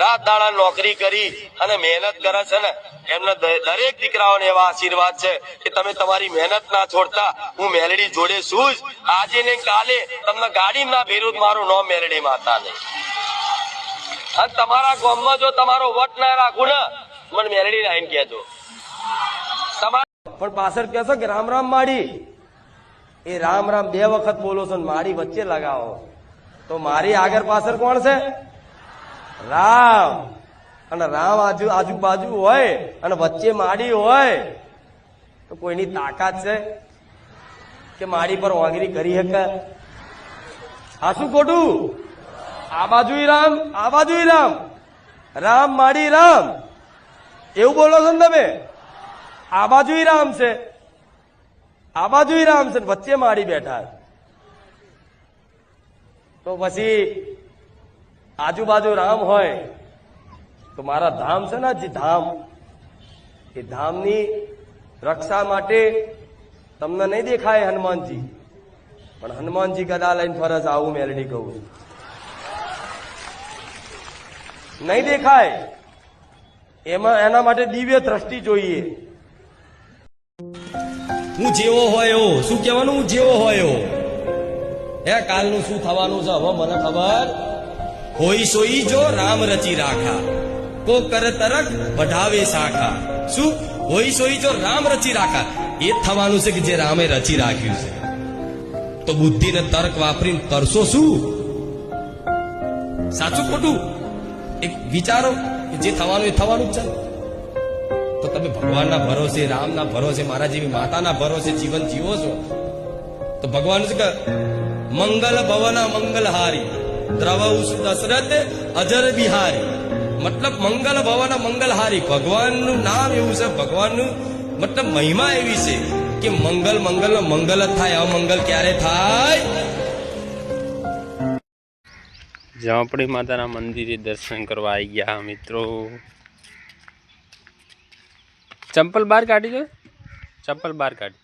રાત દાડા નોકરી કરી અને મહેનત કરે છે ને એમના દરેક દીકરાઓને એવા આશીર્વાદ છે કે તમે તમારી મહેનત ના છોડતા. હું મેલડી જોડે છું જ. આજે ને કાલે તમને ગાડી ના ભેરું મારું નામ મેલડી માતા નહીં. અને તમારા ગામમાં જો તમારો વટ ના રાખું ને મને મેલડી આવીને કહેજો. પણ પાછળ કહેશો કે રામ રામ માડી. એ રામ રામ 2 વખત બોલો છો ને મારી વચ્ચે લગાવો તો મારી આગળ પાછળ કોણ છે? રામ. અને રામ આજુબાજુ હોય અને વચ્ચે માડી હોય તો કોઈની તાકાત છે કે માડી પર વાંગરી કરી શકે? આ શું ખોટું? આ બાજુ રામ, આ બાજુ રામ, રામ માડી રામ એવું બોલો છો ને તમે? આ બાજુ રામ છે, આ બાજુ રામ છે, વચ્ચે માડી બેઠા. તો પછી આજુબાજુ રામ હોય તો મારા ધામ છે ને જે ધામ, એ ધામની રક્ષા માટે તમને નહીં દેખાય હનુમાનજી, પણ હનુમાનજી ગદા લઈને ફરજ આવું મેલડી કહું છું. નહીં દેખાય એમાં એના માટે દિવ્ય દ્રષ્ટિ જોઈએ. હું જેવો હોય એવો. શું કહેવાનું? હું જેવો હોય એવો. હે કાલનું શું થવાનું છે હવે મને ખબર. હોઈ સોઈ જો રામ રચી રાખા, કો કર તરક વઢાવે શાખા. શું? હોઈ સોઈ જો રામ રચી રાખા. એ જ થવાનું છે કે જે રામે રચી રાખ્યું છે. તો બુદ્ધિ ને તર્ક વાપરીને કરશો શું? સાચું ખોટું એક વિચારો. જે થવાનું એ થવાનું જ છે. તો તમે ભગવાનના ભરોસે, રામના ભરોસે, મારા જેવી માતાના ભરોસે જીવન જીવો છો તો ભગવાન છે કે મંગલ ભવન મંગલહારી દ્રવઉ દશરથ અજર બિહારી. મતલબ મંગલ ભવન મંગલહારી. ભગવાનનું નામ એવું છે, ભગવાનનું મતલબ મહિમા એવી છે કે મંગલ મંગલ મંગલ જ થાય, અમંગલ ક્યારે થાય? ઝાંપડી માતાના મંદિરે દર્શન કરવા આવી ગયા મિત્રો. ચંપલ બહાર કાઢી દો, ચંપલ બહાર કાઢી.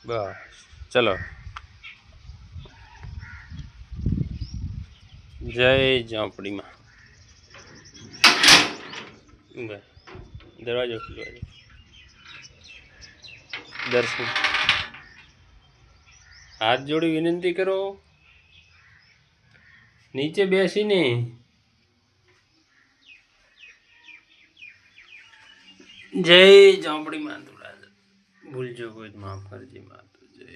બસ ચલો. જય ઝાંપડીમાં. દરવાજો ખુલ્લો છે. દર્શન હાથ જોડી વિનંતી કરો. નીચે બેસીને જય ઝાંપડી માં. ભૂલજો કોઈ માફ કરજે માતા. જય